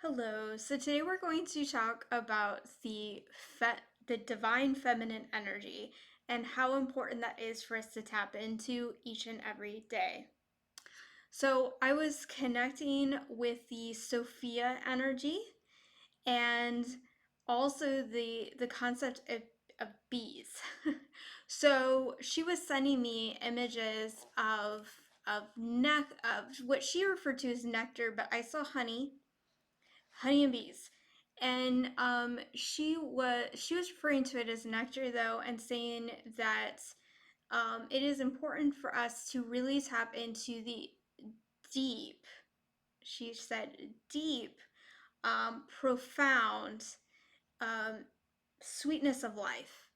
Hello. So today we're going to talk about the divine feminine energy and how important that is for us to tap into each and every day. So I was connecting with the Sophia energy and also the concept of bees. So she was sending me images of what she referred to as nectar, but I saw honey and bees. And she was referring to it as nectar though, and saying that it is important for us to really tap into the deep. She said deep, profound um, sweetness of life,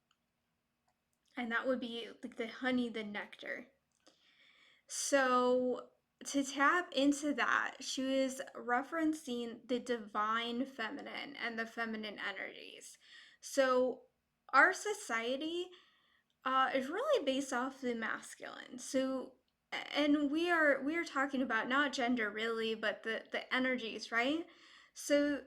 and that would be like the honey, the nectar. So, to tap into that, she was referencing the divine feminine and the feminine energies. So, our society is really based off the masculine. So, and we are talking about not gender really, but the energies, right? So,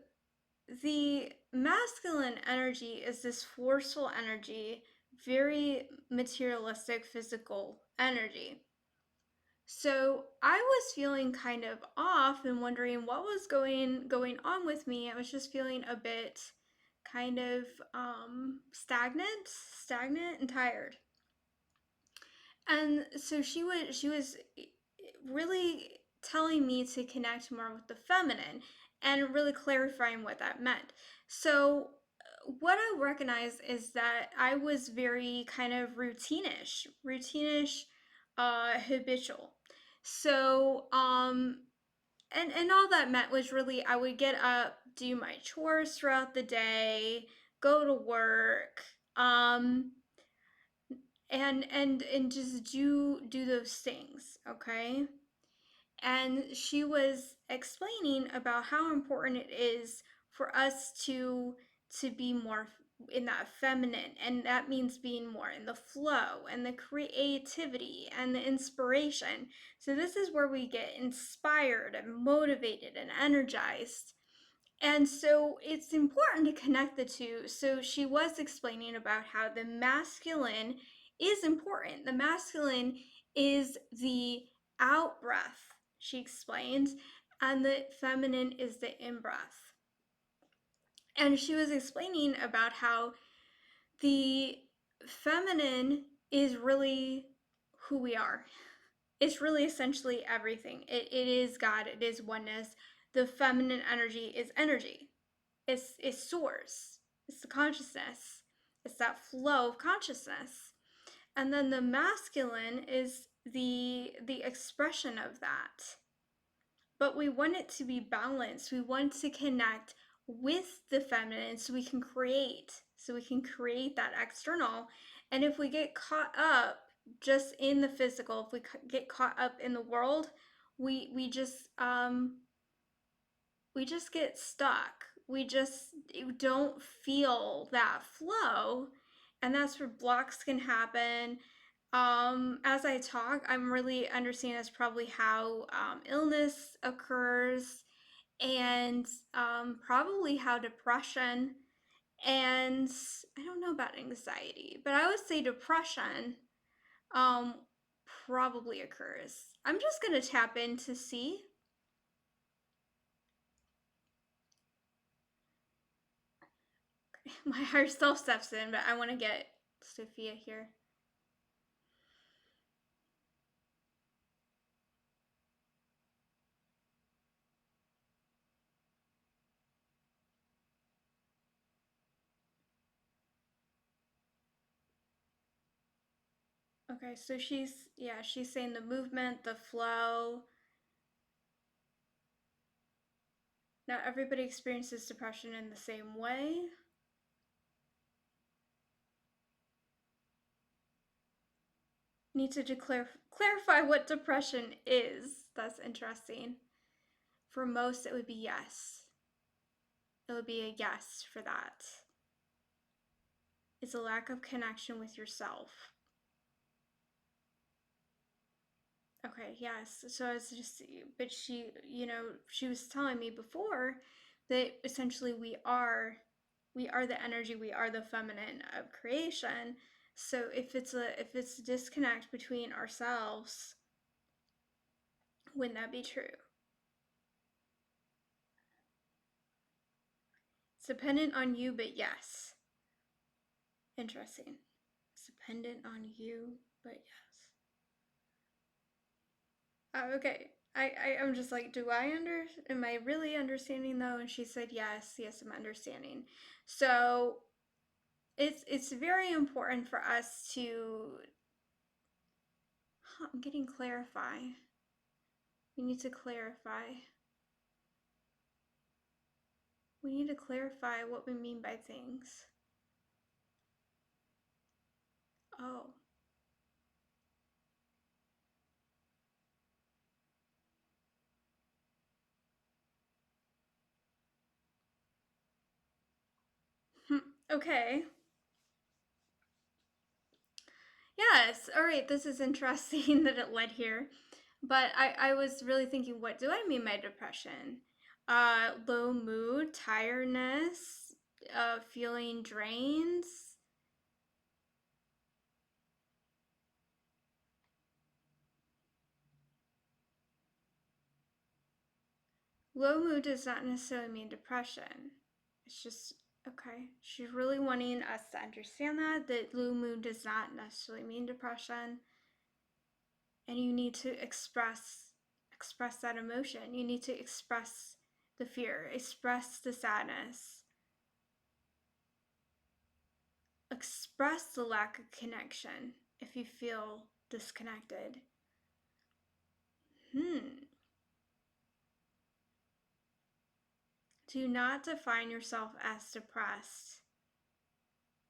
the masculine energy is this forceful energy, very materialistic, physical energy. So I was feeling kind of off and wondering what was going on with me. I was just feeling a bit kind of stagnant and tired. And so she was really telling me to connect more with the feminine and really clarifying what that meant. So what I recognized is that I was very kind of routinish, habitual. So and all that meant was really I would get up, do my chores throughout the day, go to work, and just do those things, okay? And she was explaining about how important it is for us to be more in that feminine, and that means being more in the flow and the creativity and the inspiration. So this is where we get inspired and motivated and energized, and so it's important to connect the two. So she was explaining about how the masculine is important. The masculine is the out breath, she explained, and the feminine is the in breath. And she was explaining about how the feminine is really who we are. It's really essentially everything. It is God, it is oneness. The feminine energy is energy. It's source. It's the consciousness. It's that flow of consciousness. And then the masculine is the expression of that. But we want it to be balanced. We want to connect with the feminine so we can create. So we can create that external. And if we get caught up just in the physical, if we get caught up in the world, we just get stuck. We just don't feel that flow, and that's where blocks can happen. As I talk, I'm really understanding that's probably how illness occurs, and probably how depression, and I don't know about anxiety, but I would say depression um, probably occurs. I'm just gonna tap in to see. My higher self steps in, but I want to get Sophia here. Okay, so she's saying the movement, the flow. Not everybody experiences depression in the same way. Need to clarify what depression is. That's interesting. For most, it would be yes. It would be a yes for that. It's a lack of connection with yourself. Okay, yes. So it's just, but she was telling me before that essentially we are the energy, we are the feminine of creation. So if it's a disconnect between ourselves, wouldn't that be true? It's dependent on you, but yes. Interesting. It's dependent on you, but yes. Okay. I'm just like, am I really understanding though? And she said, yes, I'm understanding. So it's very important for us to, I'm getting clarify. We need to clarify. We need to clarify what we mean by things. Oh. Okay. Yes. All right. This is interesting that it led here. But I was really thinking, what do I mean by depression? Low mood, tiredness, feeling drained. Low mood does not necessarily mean depression. It's just, okay. She's really wanting us to understand that low mood does not necessarily mean depression. And you need to express that emotion. You need to express the fear, express the sadness, express the lack of connection if you feel disconnected. Do not define yourself as depressed.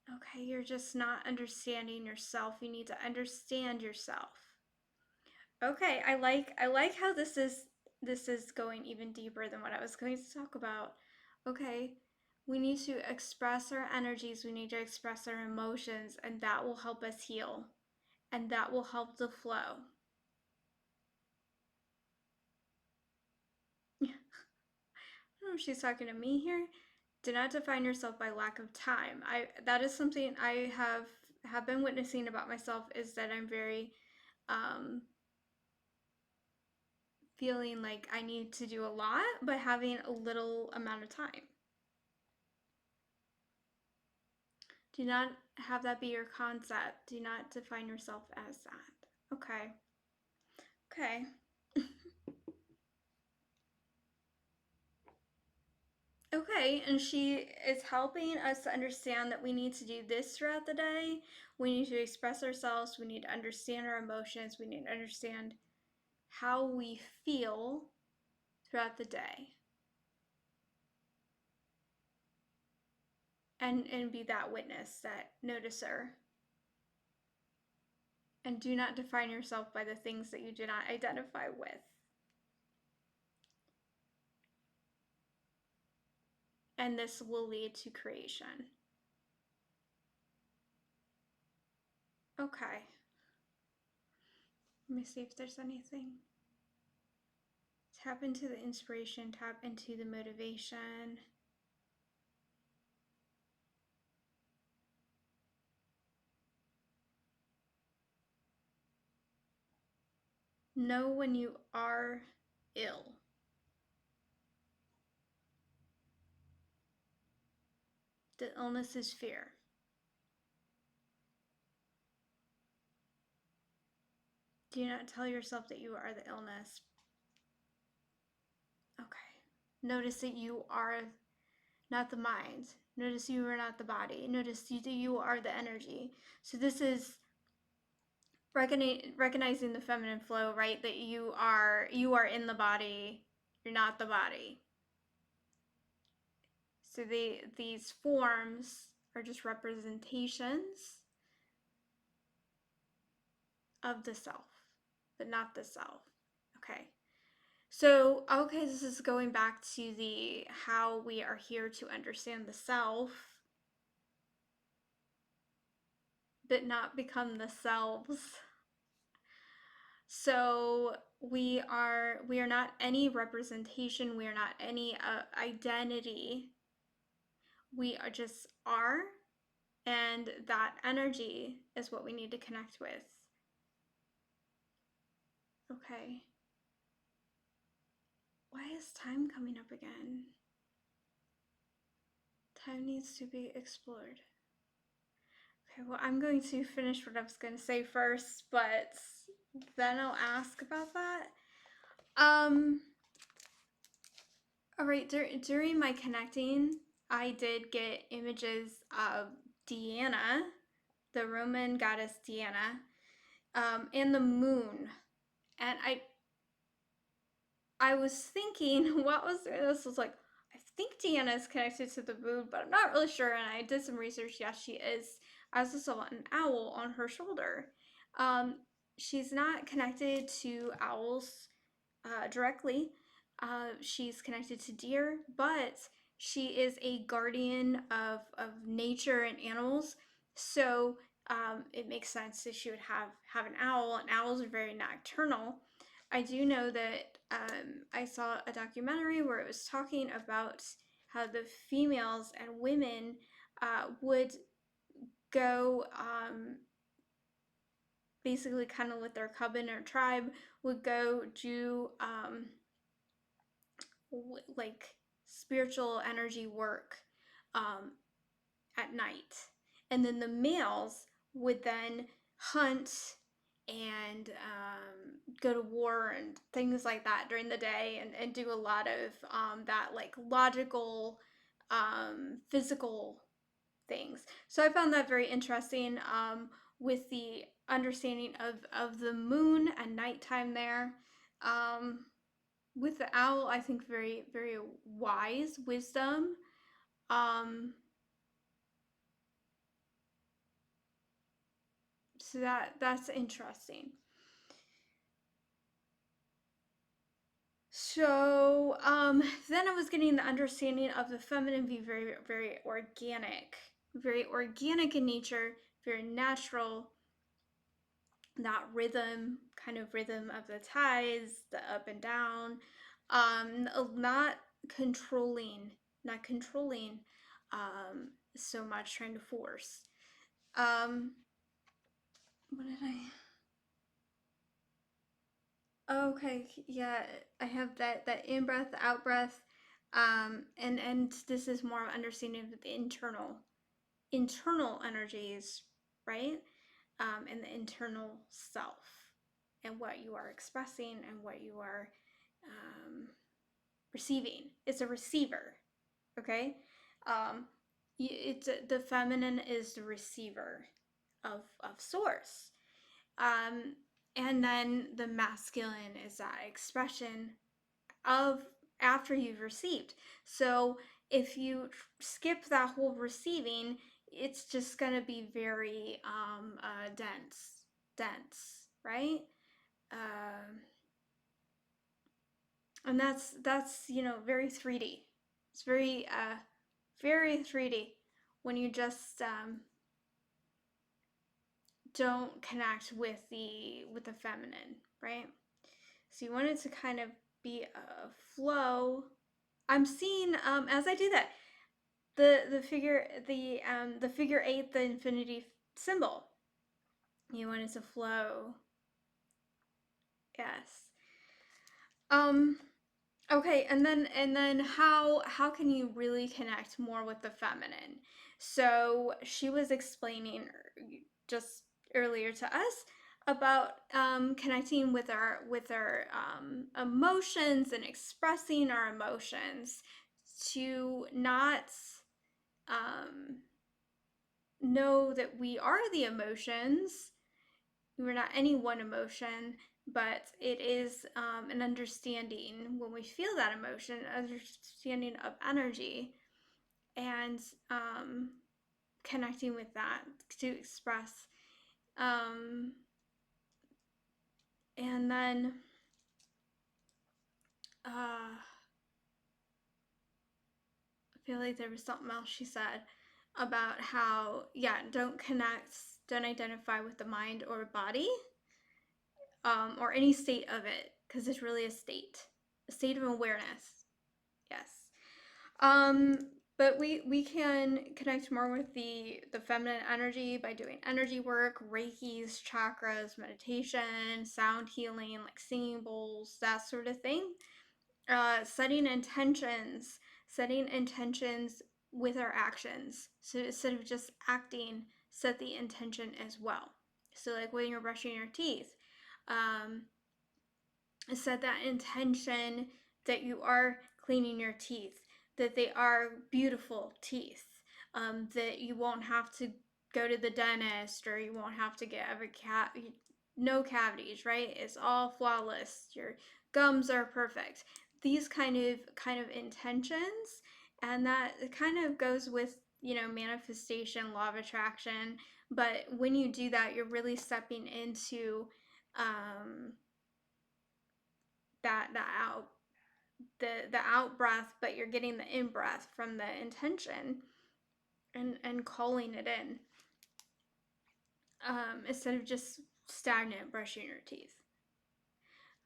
Okay, you're just not understanding yourself. You need to understand yourself. Okay, I like how this is going even deeper than what I was going to talk about. Okay, we need to express our energies, we need to express our emotions, and that will help us heal, and that will help the flow. I don't know if she's talking to me here. Do not define yourself by lack of time. I That is something I have been witnessing about myself, is that I'm very um feeling like I need to do a lot but having a little amount of time. Do not have that be your concept. Do not define yourself as that. Okay. Okay. Okay, and she is helping us to understand that we need to do this throughout the day. We need to express ourselves. We need to understand our emotions. We need to understand how we feel throughout the day. And be that witness, that noticer. And do not define yourself by the things that you do not identify with. And this will lead to creation. Okay. Let me see if there's anything. Tap into the inspiration, tap into the motivation. Know when you are ill. The illness is fear. Do not tell yourself that you are the illness. Okay. Notice that you are not the mind. Notice you are not the body. Notice that you are the energy. So this is recognizing the feminine flow, right? That you are in the body. You're not the body. So these forms are just representations of the self, but not the self. Okay. So, okay, this is going back to the how we are here to understand the self, but not become the selves. So, we are not any representation, we are not any identity. We are just are, and that energy is what we need to connect with. Okay. Why is time coming up again? Time needs to be explored. Okay, well, I'm going to finish what I was going to say first, but then I'll ask about that. All right, during my connecting, I did get images of Diana, the Roman goddess Diana, and the moon. And I was thinking, what was this? Was like, I think Deanna is connected to the moon, but I'm not really sure. And I did some research. Yes, she is. I also saw an owl on her shoulder. Um, she's not connected to owls directly. She's connected to deer, but she is a guardian of nature and animals. So it makes sense that she would have an owl, and owls are very nocturnal. I do know that I saw a documentary where it was talking about how the females and women would go basically kind of with their coven or tribe would go do like spiritual energy work um, at night. And then the males would then hunt and go to war and things like that during the day and do a lot of that like logical, physical things. So I found that very interesting with the understanding of the moon and nighttime there. Um, with the owl, I think very, very wise wisdom. Um, so that's interesting. So then I was getting the understanding of the feminine being very, very organic in nature, very natural. That rhythm, kind of rhythm of the tides, the up and down, not controlling, not controlling so much, trying to force. Um, what did I? Oh, okay, yeah, I have that in breath, out breath, and this is more understanding of the internal energies, right? And the internal self, and what you are expressing and what you are um, receiving. It's a receiver, okay? Um, it's the feminine is the receiver of source. Um, and then the masculine is that expression of after you've received. So if you skip that whole receiving, it's just going to be very dense, right? Um, and that's very 3D. It's very 3D when you just don't connect with the feminine, right? So you want it to kind of be a flow. I'm seeing as I do that the figure eight, the infinity symbol. You want it to flow. Yes. Um okay, and then how can you really connect more with the feminine? So she was explaining just earlier to us about connecting with our emotions and expressing our emotions to not um, know that we are the emotions. We're not any one emotion, but it is an understanding when we feel that emotion, understanding of energy, and connecting with that to express. Um, and then I feel like there was something else she said about how, yeah, don't connect, don't identify with the mind or body or any state of it. because it's really a state of awareness. Yes. Um, but we can connect more with the feminine energy by doing energy work, Reiki's, chakras, meditation, sound healing, like singing bowls, that sort of thing. Setting intentions with our actions. So instead of just acting, set the intention as well. So like when you're brushing your teeth, um, set that intention that you are cleaning your teeth, that they are beautiful teeth, that you won't have to go to the dentist or you won't have to get no cavities, right? It's all flawless. Your gums are perfect. These kind of intentions, and that kind of goes with manifestation, law of attraction. But when you do that, you're really stepping into that out the out breath, but you're getting the in breath from the intention and calling it in, instead of just stagnant brushing your teeth.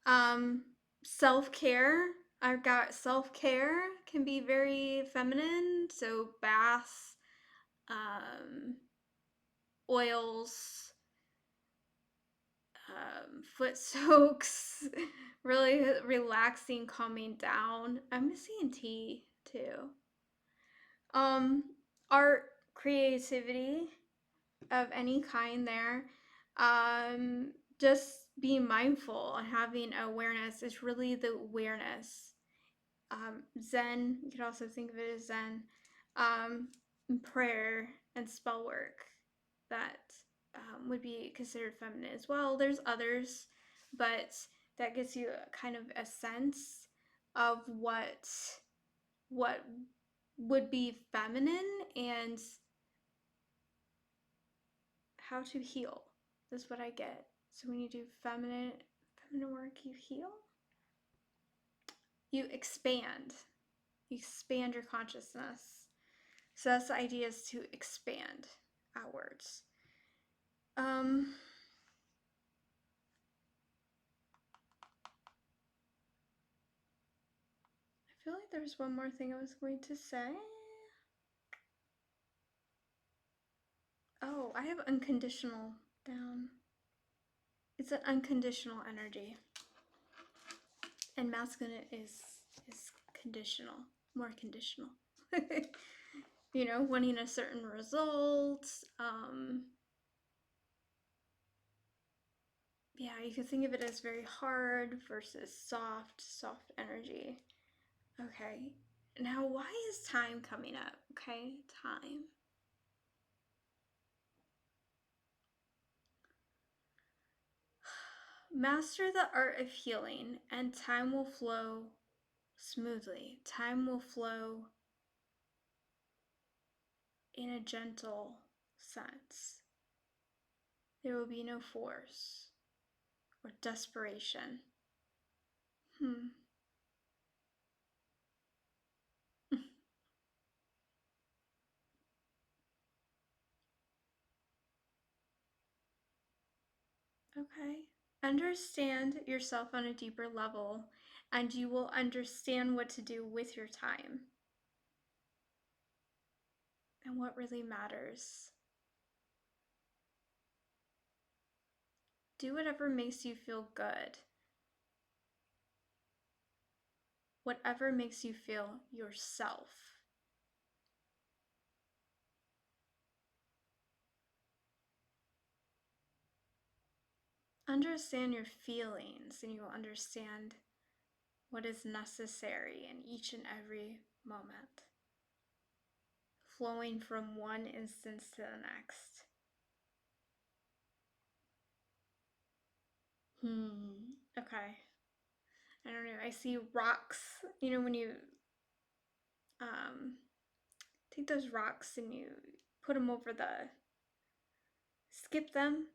um Self-care, I've got self-care can be very feminine, so baths, oils, foot soaks, really relaxing, calming down. I'm missing tea too. um Art, creativity of any kind there. Just being mindful and having awareness is really the awareness. Zen, you could also think of it as zen. um, Prayer and spell work, that would be considered feminine as well. There's others, but that gives you kind of a sense of what would be feminine and how to heal. That's what I get. So when you do feminine work, you heal. You expand. You expand your consciousness. So that's the idea, is to expand outwards. I feel like there's one more thing I was going to say. Oh, I have unconditional down. It's an unconditional energy. And masculine is conditional, more conditional. Wanting a certain result. Yeah, you can think of it as very hard versus soft energy. Okay. Now, why is time coming up? Okay, time. Master the art of healing, and time will flow smoothly. Time will flow in a gentle sense. There will be no force or desperation. Okay. Understand yourself on a deeper level, and you will understand what to do with your time and what really matters. Do whatever makes you feel good. Whatever makes you feel yourself. Understand your feelings, and you will understand what is necessary in each and every moment, flowing from one instance to the next. Okay. I don't know. I see rocks. When you um, take those rocks and you put them skip them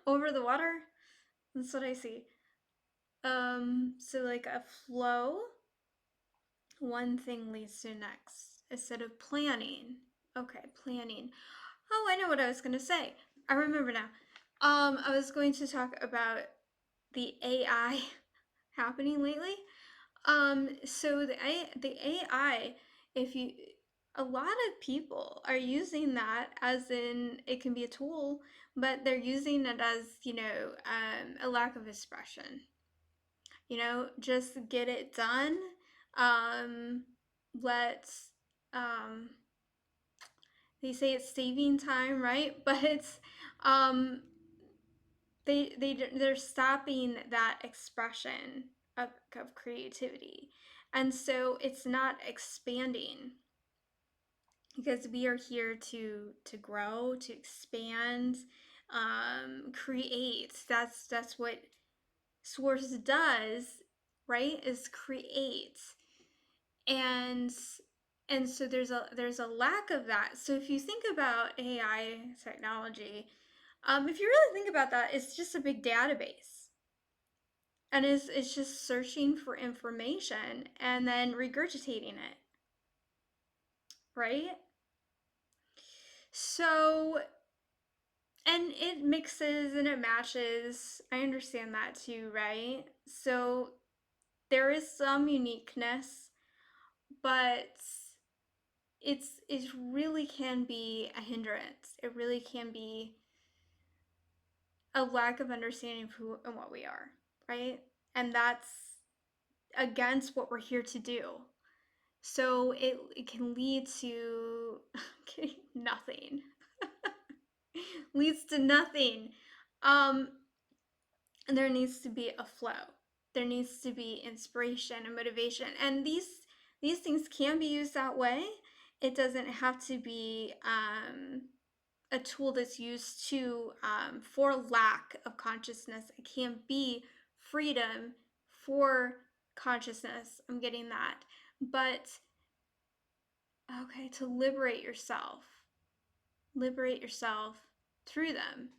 over the water. That's what I see. So like a flow, one thing leads to the next instead of planning. Okay, planning. Oh, I know what I was gonna say. I remember now. I was going to talk about the AI. happening lately. So the AI, if you, a lot of people are using that as in it can be a tool, but they're using it as, a lack of expression. Just get it done. Um, let's, um, they say it's saving time, right? But it's, um, they're stopping that expression of creativity, and so it's not expanding, because we are here to grow, to expand, create. That's what source does, right? Is create. And and so there's a lack of that. So if you think about AI technology, if you really think about that, it's just a big database, and it's just searching for information and then regurgitating it, right? So, and it mixes and it matches. I understand that too, right? So there is some uniqueness, but it really can be a hindrance. It really can be a lack of understanding of who and what we are, right? And that's against what we're here to do. So it can lead to nothing. Leads to nothing. Um, and there needs to be a flow. There needs to be inspiration and motivation. And these things can be used that way. It doesn't have to be a tool that's used to for lack of consciousness. It can be freedom for consciousness. I'm getting that. But okay, to liberate yourself through them.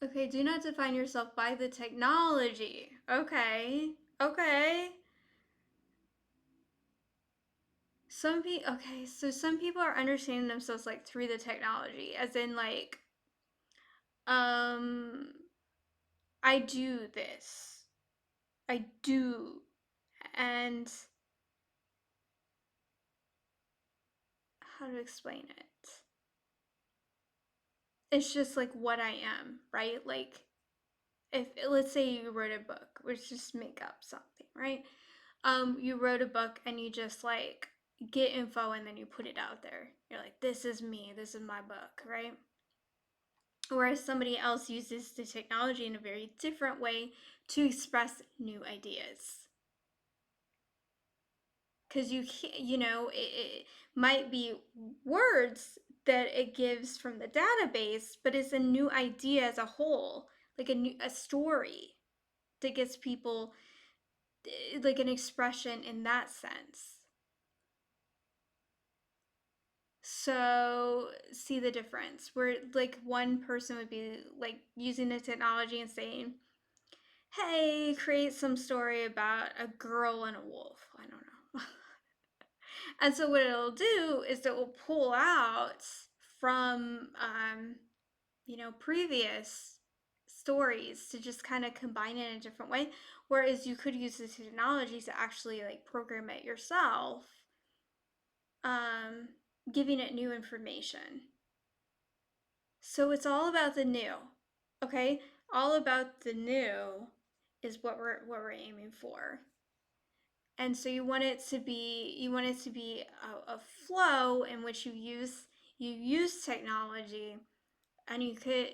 Okay, do not define yourself by the technology. Okay, okay. So some people are understanding themselves like through the technology, as in like, um, I do this, I do, and how to explain it? It's just like what I am, right? Like, if let's say you wrote a book, let's just make up something, right? You wrote a book and you just like get info and then you put it out there. You're like, this is me, this is my book, right? Whereas somebody else uses the technology in a very different way to express new ideas. Because it might be words that it gives from the database, but it's a new idea as a whole, like a story that gets people like an expression in that sense. So, see the difference where like one person would be like using the technology and saying, hey, create some story about a girl and a wolf. I don't know. And so what it'll do is it will pull out from previous stories to just kind of combine it in a different way. Whereas you could use the technology to actually like program it yourself, um, giving it new information. So it's all about the new. Okay? All about the new is what we're aiming for. And so you want it to be a flow in which you use technology, and you could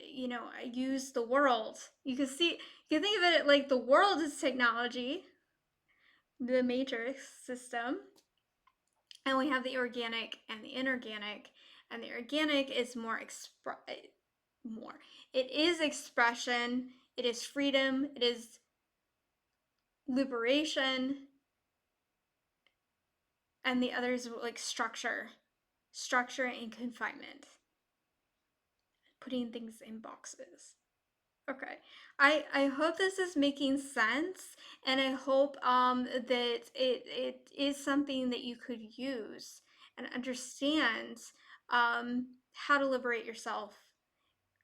use the world. You can think of it like the world is technology, the matrix system, and we have the organic and the inorganic, and the organic is more it is expression, it is freedom, it is liberation, and the other is like structure and confinement, putting things in boxes. Okay. I hope this is making sense, and I hope that it is something that you could use and understand, how to liberate yourself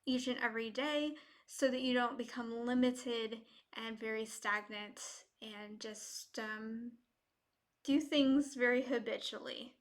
each and every day, so that you don't become limited and very stagnant and just do things very habitually.